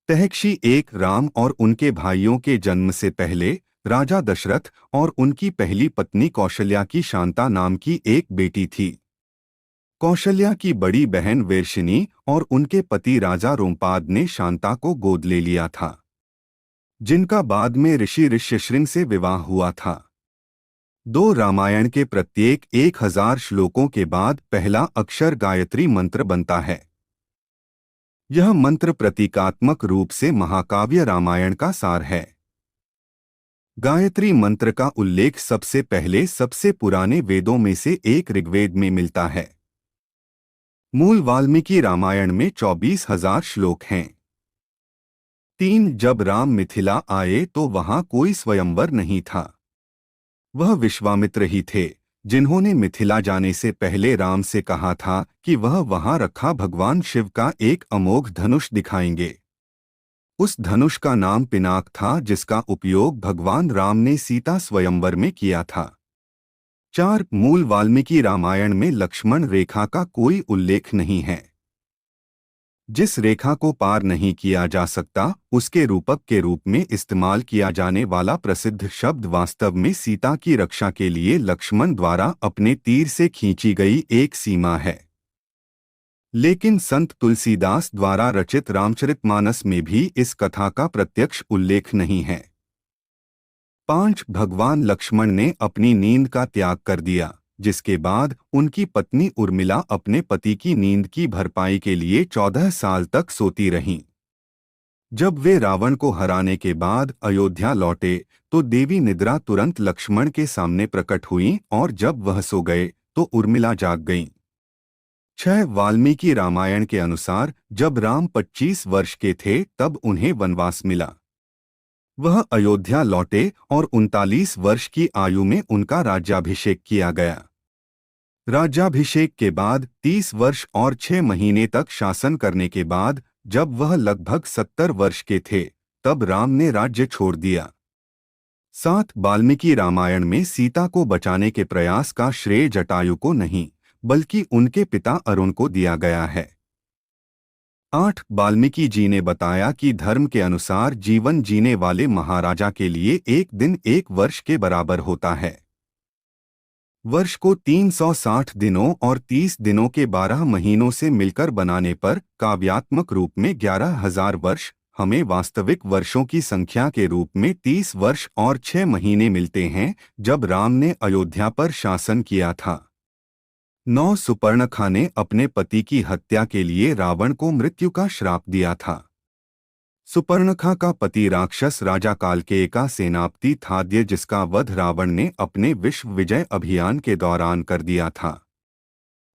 तहक्षी एक राम और उनके भाइयों के जन्म से पहले राजा दशरथ और उनकी पहली पत्नी कौशल्या की शांता नाम की एक बेटी थी। कौशल्या की बड़ी बहन वेरशिनी और उनके पति राजा रोमपाद ने शांता को गोद ले लिया था, जिनका बाद में ऋषि ऋष्यशृंग से विवाह हुआ था। दो रामायण के प्रत्येक 1000 श्लोकों के बाद पहला अक्षर गायत्री मंत्र बनता है। यह मंत्र प्रतीकात्मक रूप से महाकाव्य रामायण का सार है। गायत्री मंत्र का उल्लेख सबसे पहले सबसे पुराने वेदों में से एक ऋग्वेद में मिलता है। मूल वाल्मीकि रामायण में 24,000 श्लोक हैं। 3 जब राम मिथिला आए तो वहां कोई स्वयंवर नहीं था। वह विश्वामित्र ही थे, जिन्होंने मिथिला जाने से पहले राम से कहा था कि वह वहां रखा भगवान शिव का एक अमोघ धनुष दिखाएंगे। उस धनुष का नाम पिनाक था, जिसका उपयोग भगवान राम ने सीता स्वयंवर में किया था। 4 मूल वाल्मीकि रामायण में लक्ष्मण रेखा का कोई उल्लेख नहीं है। जिस रेखा को पार नहीं किया जा सकता, उसके रूपक के रूप में इस्तेमाल किया जाने वाला प्रसिद्ध शब्द वास्तव में सीता की रक्षा के लिए लक्ष्मण द्वारा अपने तीर से खींची गई एक सीमा है। लेकिन संत तुलसीदास द्वारा रचित रामचरितमानस में भी इस कथा का प्रत्यक्ष उल्लेख नहीं है। 5 भगवान लक्ष्मण ने अपनी नींद का त्याग कर दिया, जिसके बाद उनकी पत्नी उर्मिला अपने पति की नींद की भरपाई के लिए 14 साल तक सोती रहीं। जब वे रावण को हराने के बाद अयोध्या लौटे तो देवी निद्रा तुरंत लक्ष्मण के सामने प्रकट हुई और जब वह सो गए तो उर्मिला जाग गईं। 6 वाल्मीकि रामायण के अनुसार जब राम 25 वर्ष के थे तब उन्हें वनवास मिला। वह अयोध्या लौटे और 39 वर्ष की आयु में उनका राज्याभिषेक किया गया। राज्याभिषेक के बाद 30 वर्ष और 6 महीने तक शासन करने के बाद जब वह लगभग 70 वर्ष के थे तब राम ने राज्य छोड़ दिया। 7 वाल्मीकि रामायण में सीता को बचाने के प्रयास का श्रेय जटायु को नहीं बल्कि उनके पिता अरुण को दिया गया है। 8 वाल्मीकि जी ने बताया कि धर्म के अनुसार जीवन जीने वाले महाराजा के लिए एक दिन 1 वर्ष के बराबर होता है। वर्ष को 360 दिनों और 30 दिनों के 12 महीनों से मिलकर बनाने पर काव्यात्मक रूप में 11,000 वर्ष हमें वास्तविक वर्षों की संख्या के रूप में 30 वर्ष और 6 महीने मिलते हैं जब राम ने अयोध्या पर शासन किया था। 9 सुपर्णखा ने अपने पति की हत्या के लिए रावण को मृत्यु का श्राप दिया था। सुपर्णखा का पति राक्षस राजा कालकेय का सेनापति था, जिसका वध रावण ने अपने विश्व विजय अभियान के दौरान कर दिया था।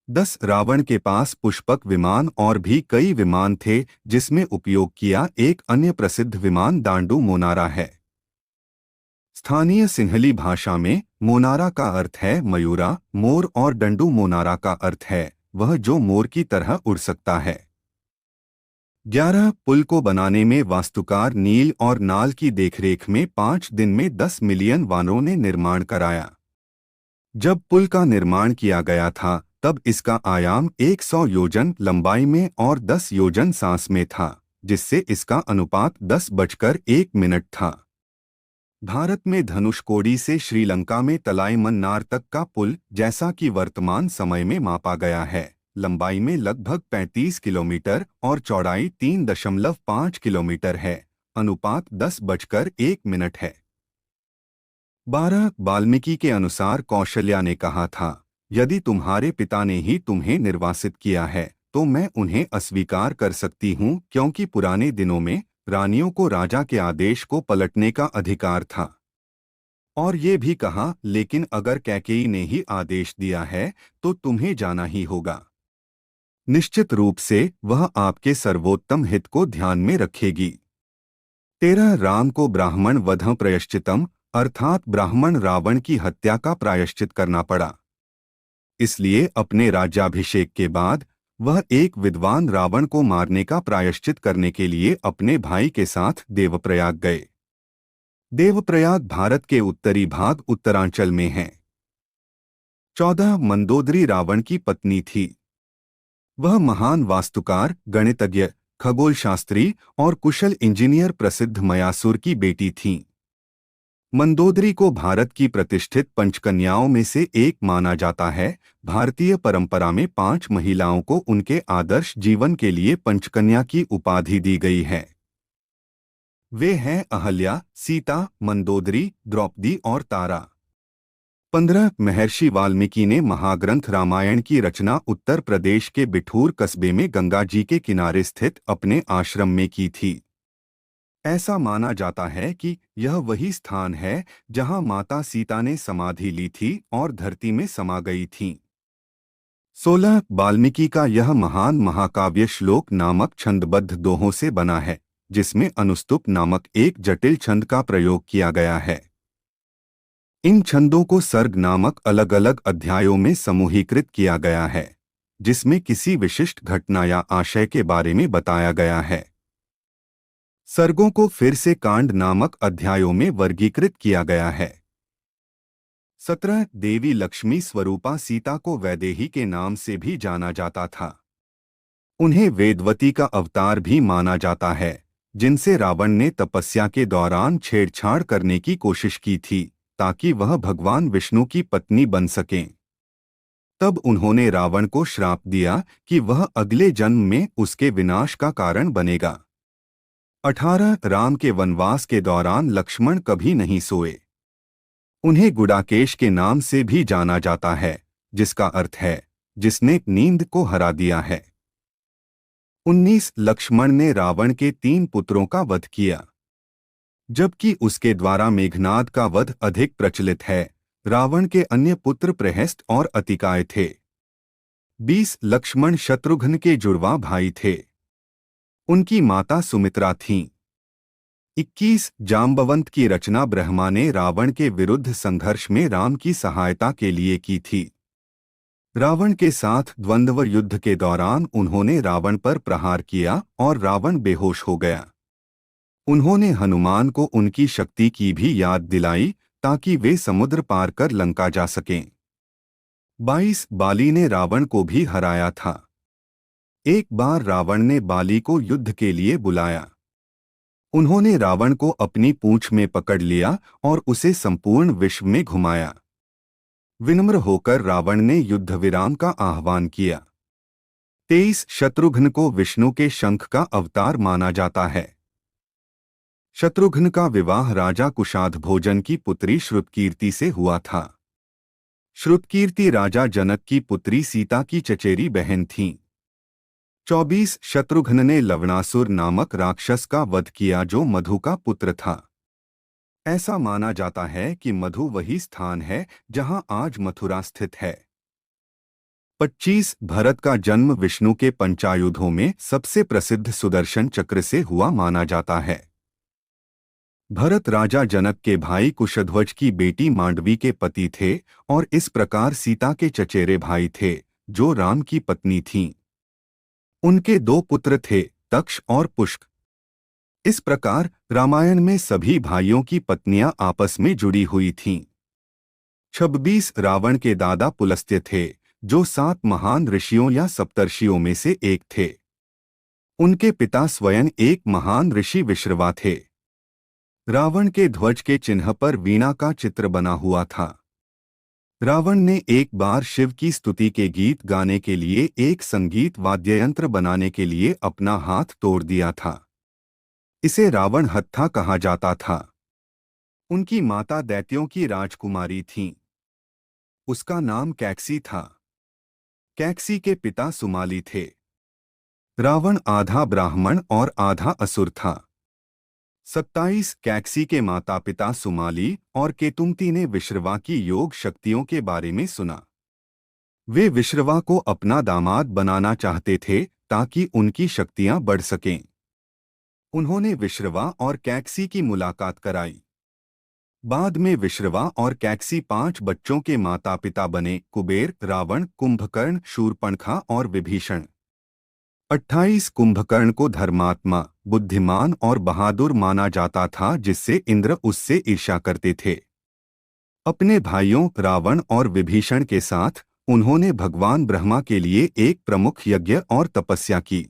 10 रावण के पास पुष्पक विमान और भी कई विमान थे, जिसमें उपयोग किया एक अन्य प्रसिद्ध विमान दांडू मोनारा है। स्थानीय सिंहली भाषा में मोनारा का अर्थ है मयूरा, मोर और डंडू मोनारा का अर्थ है वह जो मोर की तरह उड़ सकता है। 11 पुल को बनाने में वास्तुकार नील और नाल की देखरेख में 5 दिन में 10 मिलियन वानरों ने निर्माण कराया। जब पुल का निर्माण किया गया था तब इसका आयाम 100 योजन लंबाई में और 10 योजन सांस में था, जिससे इसका अनुपात 10:1 था। भारत में धनुषकोडी से श्रीलंका में तलाईमन्नार तक का पुल, जैसा कि वर्तमान समय में मापा गया है, लंबाई में लगभग 35 किलोमीटर और चौड़ाई 3.5 किलोमीटर है। अनुपात 10:1 है। 12 वाल्मीकि के अनुसार कौशल्या ने कहा था, यदि तुम्हारे पिता ने ही तुम्हें निर्वासित किया है तो मैं उन्हें अस्वीकार कर सकती हूँ, क्योंकि पुराने दिनों में रानियों को राजा के आदेश को पलटने का अधिकार था। और ये भी कहा, लेकिन अगर कैकेयी ने ही आदेश दिया है तो तुम्हें जाना ही होगा। निश्चित रूप से वह आपके सर्वोत्तम हित को ध्यान में रखेगी। 13 राम को ब्राह्मण वध प्रायश्चितम अर्थात ब्राह्मण रावण की हत्या का प्रायश्चित करना पड़ा। इसलिए अपने राज्याभिषेक के बाद वह एक विद्वान रावण को मारने का प्रायश्चित करने के लिए अपने भाई के साथ देवप्रयाग गए। देवप्रयाग भारत के उत्तरी भाग उत्तरांचल में है। 14 मंदोदरी रावण की पत्नी थी। वह महान वास्तुकार, गणितज्ञ, खगोलशास्त्री और कुशल इंजीनियर प्रसिद्ध मयासुर की बेटी थीं। मंदोदरी को भारत की प्रतिष्ठित पंचकन्याओं में से एक माना जाता है। भारतीय परंपरा में 5 महिलाओं को उनके आदर्श जीवन के लिए पंचकन्या की उपाधि दी गई है। वे हैं अहल्या, सीता, मंदोदरी, द्रौपदी और तारा। 15 महर्षि वाल्मीकि ने महाग्रंथ रामायण की रचना उत्तर प्रदेश के बिठूर कस्बे में गंगा जी के किनारे स्थित अपने आश्रम में की थी। ऐसा माना जाता है कि यह वही स्थान है जहां माता सीता ने समाधि ली थी और धरती में समा गई थीं। 16 वाल्मीकि का यह महान महाकाव्य श्लोक नामक छंदबद्ध दोहों से बना है, जिसमें अनुस्तुप नामक एक जटिल छंद का प्रयोग किया गया है। इन छंदों को सर्ग नामक अलग अलग अध्यायों में समूहीकृत किया गया है, जिसमें किसी विशिष्ट घटना या आशय के बारे में बताया गया है। सर्गों को फिर से कांड नामक अध्यायों में वर्गीकृत किया गया है। 17 देवी लक्ष्मी स्वरूपा सीता को वैदेही के नाम से भी जाना जाता था। उन्हें वेदवती का अवतार भी माना जाता है, जिनसे रावण ने तपस्या के दौरान छेड़छाड़ करने की कोशिश की थी ताकि वह भगवान विष्णु की पत्नी बन सकें। तब उन्होंने रावण को श्राप दिया कि वह अगले जन्म में उसके विनाश का कारण बनेगा। 18 राम के वनवास के दौरान लक्ष्मण कभी नहीं सोए। उन्हें गुडाकेश के नाम से भी जाना जाता है, जिसका अर्थ है जिसने नींद को हरा दिया है। 19 लक्ष्मण ने रावण के 3 पुत्रों का वध किया, जबकि उसके द्वारा मेघनाद का वध अधिक प्रचलित है। रावण के अन्य पुत्र प्रहस्त और अतिकाय थे। 20 लक्ष्मण शत्रुघ्न के जुड़वा भाई थे। उनकी माता सुमित्रा थीं। 21 जाम्बवंत की रचना ब्रह्मा ने रावण के विरुद्ध संघर्ष में राम की सहायता के लिए की थी। रावण के साथ द्वंद्व युद्ध के दौरान उन्होंने रावण पर प्रहार किया और रावण बेहोश हो गया। उन्होंने हनुमान को उनकी शक्ति की भी याद दिलाई ताकि वे समुद्र पार कर लंका जा सकें। 22 बाली ने रावण को भी हराया था। एक बार रावण ने बाली को युद्ध के लिए बुलाया। उन्होंने रावण को अपनी पूंछ में पकड़ लिया और उसे संपूर्ण विश्व में घुमाया। विनम्र होकर रावण ने युद्ध विराम का आह्वान किया। 23 शत्रुघ्न को विष्णु के शंख का अवतार माना जाता है। शत्रुघ्न का विवाह राजा कुशाध्वोजन की पुत्री श्रुतकीर्ति से हुआ था। श्रुतकीर्ति राजा जनक की पुत्री सीता की चचेरी बहन थीं। 24 शत्रुघ्न ने लवणासुर नामक राक्षस का वध किया जो मधु का पुत्र था। ऐसा माना जाता है कि मधु वही स्थान है जहां आज मथुरा स्थित है। 25 भरत का जन्म विष्णु के पंचायुधों में सबसे प्रसिद्ध सुदर्शन चक्र से हुआ माना जाता है। भरत राजा जनक के भाई कुशध्वज की बेटी मांडवी के पति थे और इस प्रकार सीता के चचेरे भाई थे, जो राम की पत्नी थीं। उनके 2 पुत्र थे, तक्ष और पुष्क। इस प्रकार रामायण में सभी भाइयों की पत्नियां आपस में जुड़ी हुई थीं। 26 रावण के दादा पुलस्त्य थे, जो 7 महान ऋषियों या सप्तर्षियों में से एक थे। उनके पिता स्वयं एक महान ऋषि विश्रवा थे। रावण के ध्वज के चिन्ह पर वीणा का चित्र बना हुआ था। रावण ने एक बार शिव की स्तुति के गीत गाने के लिए एक संगीत वाद्ययंत्र बनाने के लिए अपना हाथ तोड़ दिया था। इसे रावण हत्था कहा जाता था। उनकी माता दैत्यों की राजकुमारी थीं। उसका नाम कैकसी था। कैकसी के पिता सुमाली थे। रावण आधा ब्राह्मण और आधा असुर था। 27 कैकसी के माता पिता सुमाली और केतुमती ने विश्रवा की योग शक्तियों के बारे में सुना। वे विश्रवा को अपना दामाद बनाना चाहते थे ताकि उनकी शक्तियां बढ़ सकें। उन्होंने विश्रवा और कैकसी की मुलाकात कराई। बाद में विश्रवा और कैकसी 5 बच्चों के माता पिता बने: कुबेर, रावण, कुंभकर्ण, शूर्पणखा और विभीषण। 28 कुंभकर्ण को धर्मात्मा, बुद्धिमान और बहादुर माना जाता था, जिससे इंद्र उससे ईर्ष्या करते थे। अपने भाइयों रावण और विभीषण के साथ उन्होंने भगवान ब्रह्मा के लिए एक प्रमुख यज्ञ और तपस्या की।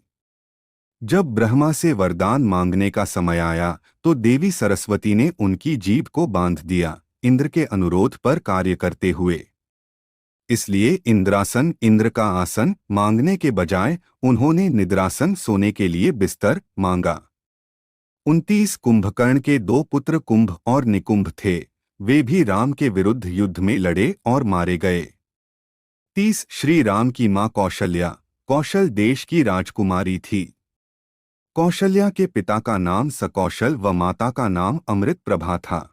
जब ब्रह्मा से वरदान मांगने का समय आया तो देवी सरस्वती ने उनकी जीभ को बांध दिया, इंद्र के अनुरोध पर कार्य करते हुए। इसलिए इंद्रासन, इंद्र का आसन मांगने के बजाय उन्होंने निद्रासन, सोने के लिए बिस्तर मांगा। 29 कुंभकर्ण के 2 पुत्र कुंभ और निकुंभ थे। वे भी राम के विरुद्ध युद्ध में लड़े और मारे गए। 30 श्री राम की मां कौशल्या कौशल देश की राजकुमारी थी। कौशल्या के पिता का नाम सकौशल व माता का नाम अमृत प्रभा था।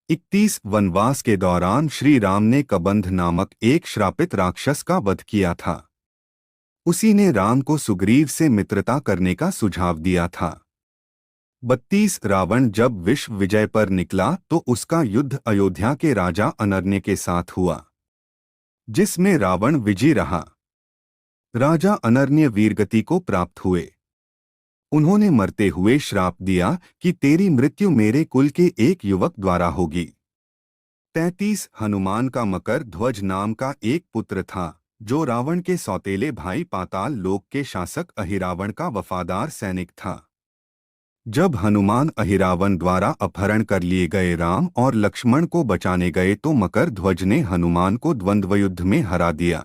31 वनवास के दौरान श्री राम ने कबंध नामक एक श्रापित राक्षस का वध किया था। उसी ने राम को सुग्रीव से मित्रता करने का सुझाव दिया था। 32 रावण जब विश्व विजय पर निकला तो उसका युद्ध अयोध्या के राजा अनर्ण्य के साथ हुआ, जिसमें रावण विजयी रहा। राजा अनर्ण्य वीरगति को प्राप्त हुए। उन्होंने मरते हुए श्राप दिया कि तेरी मृत्यु मेरे कुल के एक युवक द्वारा होगी। 33 हनुमान का मकर ध्वज नाम का एक पुत्र था, जो रावण के सौतेले भाई पाताल लोक के शासक अहिरावण का वफादार सैनिक था। जब हनुमान अहिरावण द्वारा अपहरण कर लिए गए राम और लक्ष्मण को बचाने गए तो मकर ध्वज ने हनुमान को द्वंद्व युद्ध में हरा दिया।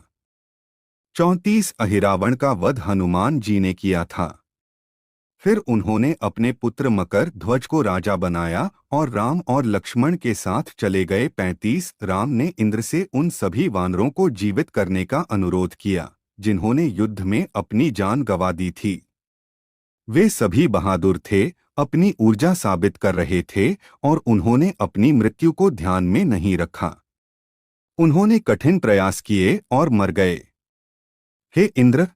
34 अहिरावण का वध हनुमान जी ने किया था। फिर उन्होंने अपने पुत्र मकर ध्वज को राजा बनाया और राम और लक्ष्मण के साथ चले गए। 35 राम ने इंद्र से उन सभी वानरों को जीवित करने का अनुरोध किया, जिन्होंने युद्ध में अपनी जान गंवा दी थी। वे सभी बहादुर थे, अपनी ऊर्जा साबित कर रहे थे और उन्होंने अपनी मृत्यु को ध्यान में नहीं रखा। उन्होंने कठिन प्रयास किए और मर गए। हे इंद्र,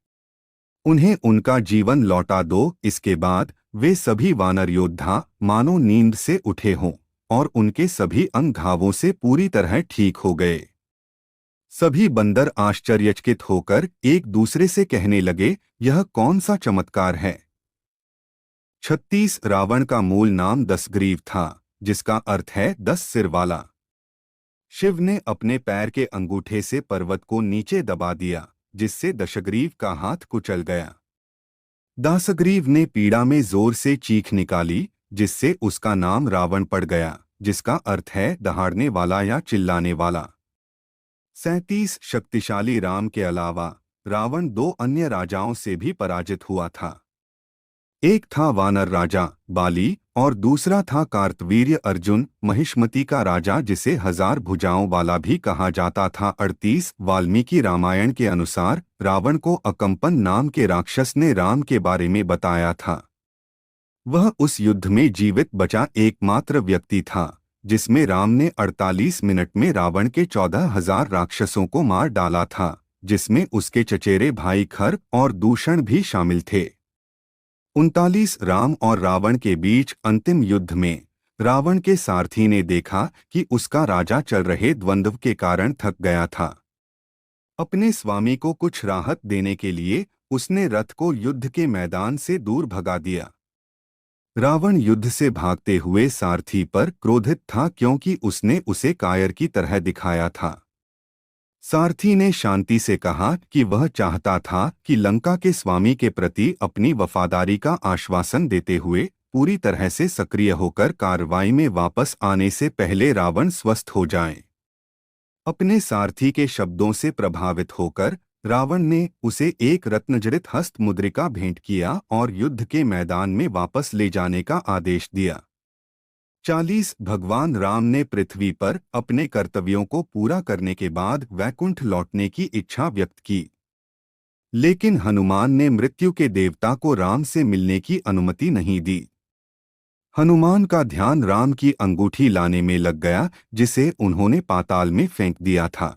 उन्हें उनका जीवन लौटा दो। इसके बाद वे सभी वानर योद्धा मानो नींद से उठे हों और उनके सभी अंग घावों से पूरी तरह ठीक हो गए। सभी बंदर आश्चर्यचकित होकर एक दूसरे से कहने लगे, यह कौन सा चमत्कार है। 36 रावण का मूल नाम दशग्रीव था, जिसका अर्थ है 10 सिर वाला। शिव ने अपने पैर के अंगूठे से पर्वत को नीचे दबा दिया, जिससे दशग्रीव का हाथ कुचल गया। दासग्रीव ने पीड़ा में जोर से चीख निकाली, जिससे उसका नाम रावण पड़ गया, जिसका अर्थ है दहाड़ने वाला या चिल्लाने वाला। 37 शक्तिशाली राम के अलावा रावण 2 अन्य राजाओं से भी पराजित हुआ था। एक था वानर राजा बाली और दूसरा था कार्तवीर्य अर्जुन, महिष्मती का राजा, जिसे 1000 भुजाओं वाला भी कहा जाता था। 38 वाल्मीकि रामायण के अनुसार रावण को अकंपन नाम के राक्षस ने राम के बारे में बताया था। वह उस युद्ध में जीवित बचा एकमात्र व्यक्ति था, जिसमें राम ने 48 मिनट में रावण के 14,000 राक्षसों को मार डाला था, जिसमें उसके चचेरे भाई खर और दूषण भी शामिल थे। 39 राम और रावण के बीच अंतिम युद्ध में रावण के सारथी ने देखा कि उसका राजा चल रहे द्वंद्व के कारण थक गया था। अपने स्वामी को कुछ राहत देने के लिए उसने रथ को युद्ध के मैदान से दूर भगा दिया। रावण युद्ध से भागते हुए सारथी पर क्रोधित था, क्योंकि उसने उसे कायर की तरह दिखाया था। सारथी ने शांति से कहा कि वह चाहता था कि लंका के स्वामी के प्रति अपनी वफादारी का आश्वासन देते हुए पूरी तरह से सक्रिय होकर कार्रवाई में वापस आने से पहले रावण स्वस्थ हो जाए। अपने सारथी के शब्दों से प्रभावित होकर रावण ने उसे एक रत्नजड़ित हस्त मुद्रिका भेंट किया और युद्ध के मैदान में वापस ले जाने का आदेश दिया। 40 भगवान राम ने पृथ्वी पर अपने कर्तव्यों को पूरा करने के बाद वैकुंठ लौटने की इच्छा व्यक्त की, लेकिन हनुमान ने मृत्यु के देवता को राम से मिलने की अनुमति नहीं दी। हनुमान का ध्यान राम की अंगूठी लाने में लग गया, जिसे उन्होंने पाताल में फेंक दिया था।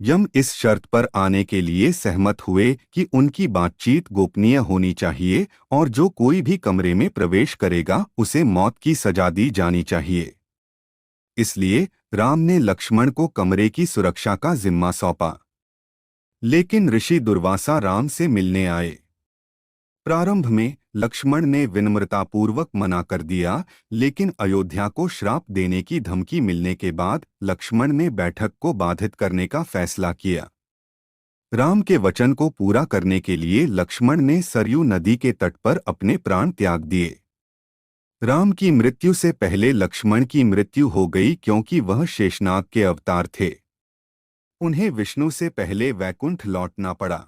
यम इस शर्त पर आने के लिए सहमत हुए कि उनकी बातचीत गोपनीय होनी चाहिए और जो कोई भी कमरे में प्रवेश करेगा उसे मौत की सजा दी जानी चाहिए। इसलिए राम ने लक्ष्मण को कमरे की सुरक्षा का जिम्मा सौंपा। लेकिन ऋषि दुर्वासा राम से मिलने आए। प्रारंभ में लक्ष्मण ने विनम्रतापूर्वक मना कर दिया, लेकिन अयोध्या को श्राप देने की धमकी मिलने के बाद लक्ष्मण ने बैठक को बाधित करने का फैसला किया। राम के वचन को पूरा करने के लिए लक्ष्मण ने सरयू नदी के तट पर अपने प्राण त्याग दिए। राम की मृत्यु से पहले लक्ष्मण की मृत्यु हो गई क्योंकि वह शेषनाग के अवतार थे। उन्हें विष्णु से पहले वैकुंठ लौटना पड़ा।